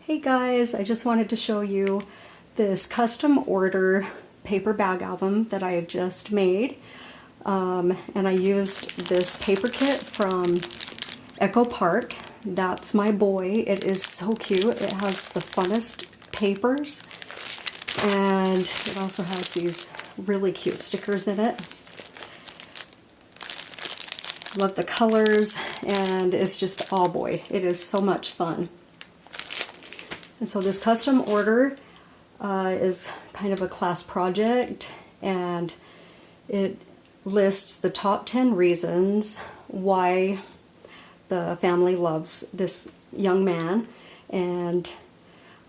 Hey guys, I just wanted to show you this custom order paper bag album that I have just made. And I used this paper kit from EchoPark. That's my boy. It is so cute. It has the funnest papers. And it also has these really cute stickers in it. Love the colors, and it's just, oh boy, it is so much fun. And so this custom order is kind of a class project, and it lists the top 10 reasons why the family loves this young man. And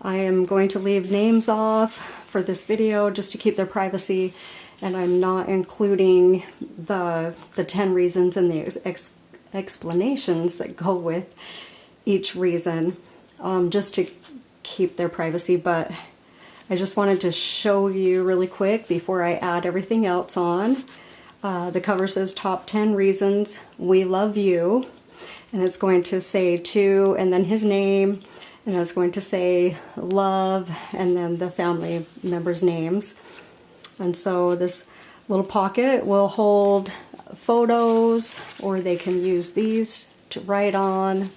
I am going to leave names off for this video just to keep their privacy, and I'm not including the 10 reasons and the explanations that go with each reason, just to keep their privacy. But I just wanted to show you really quick before I add everything else on. The cover says top 10 reasons we love you, and it's going to say to and then his name, and then it's going to say love and then the family members' names. And so this little pocket will hold photos, or they can use these to write on.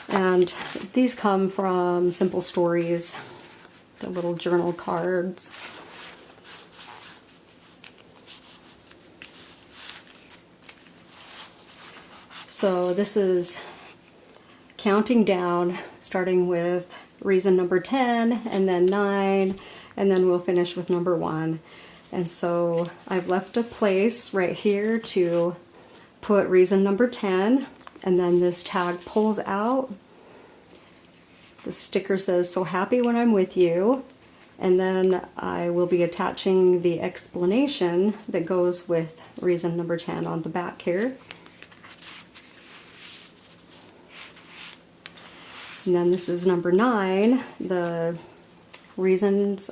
And these come from Simple Stories, the little journal cards. So this is counting down, starting with reason number 10, and then 9, and then we'll finish with number 1. And so I've left a place right here to put reason number 10. And then this tag pulls out. The sticker says, "So happy when I'm with you." And then I will be attaching the explanation that goes with reason number 10 on the back here. And then this is number 9. The reason is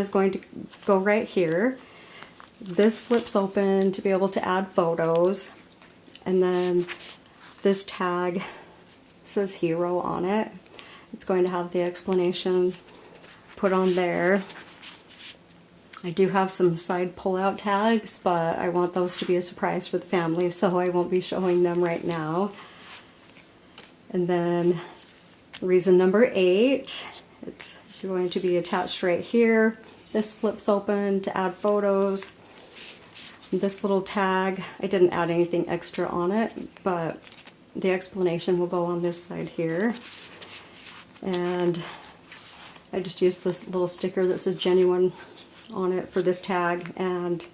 going to go right here. This flips open to be able to add photos. And then this tag says hero on it. It's going to have the explanation put on there. I do have some side pull-out tags, but I want those to be a surprise for the family, so I won't be showing them right now. And then reason number 8, it's going to be attached right here. This flips open to add photos. This little tag, I didn't add anything extra on it, but the explanation will go on this side here. And I just used this little sticker that says genuine on it for this tag, and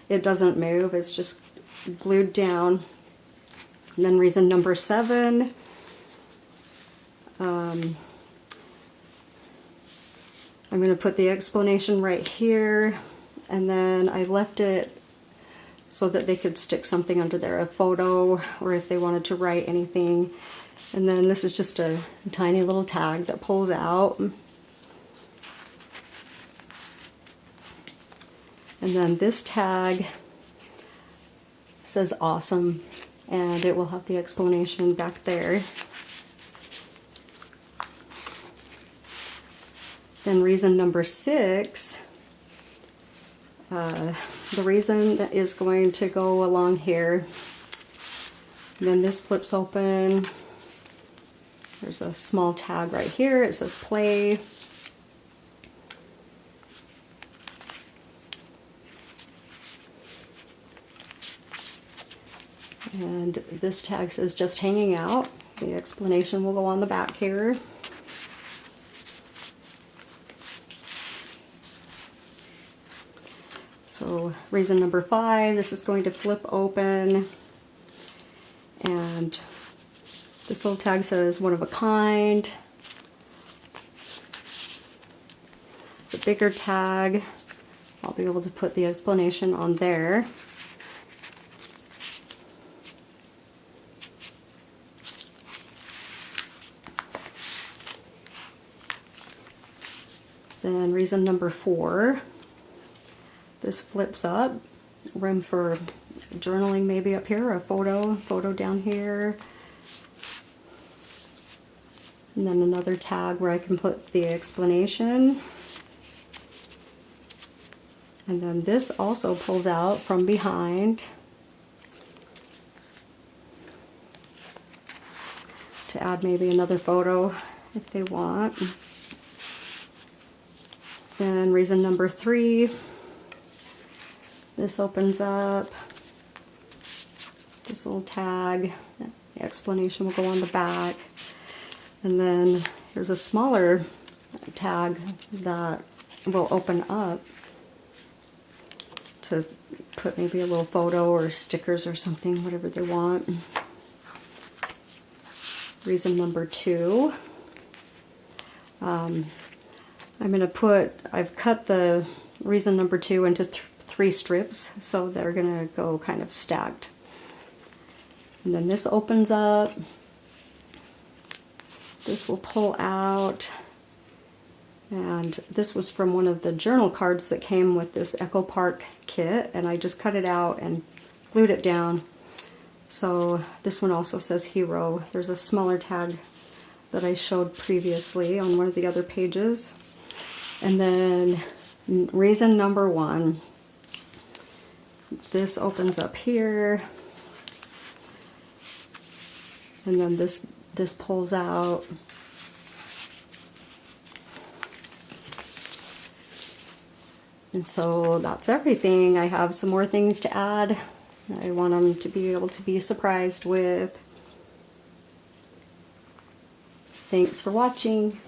it doesn't move, it's just glued down. And then reason number 7, I'm going to put the explanation right here, and then I left it so that they could stick something under there, a photo, or if they wanted to write anything. And then this is just a tiny little tag that pulls out. And then this tag says awesome, and it will have the explanation back there. Then reason number 6, the reason is going to go along here. And then this flips open. There's a small tag right here. It says play. And this tag says just hanging out. The explanation will go on the back here. So reason number 5, this is going to flip open, and this little tag says one of a kind. The bigger tag, I'll be able to put the explanation on there. Then reason number 4, this flips up, room for journaling maybe up here, a photo down here. And then another tag where I can put the explanation. And then this also pulls out from behind to add maybe another photo if they want. Then reason number 3, this opens up, this little tag, the explanation will go on the back. And then here's a smaller tag that will open up to put maybe a little photo or stickers or something, whatever they want. Reason number 2. I'm going to I've cut the reason number 2 into 3 strips, so they're going to go kind of stacked. And then this opens up. This will pull out. And this was from one of the journal cards that came with this EchoPark kit, and I just cut it out and glued it down. So this one also says Hero. There's a smaller tag that I showed previously on one of the other pages. And then reason number 1, this opens up here, and then this pulls out. And so that's everything. I have some more things to add. I want them to be able to be surprised with. Thanks for watching.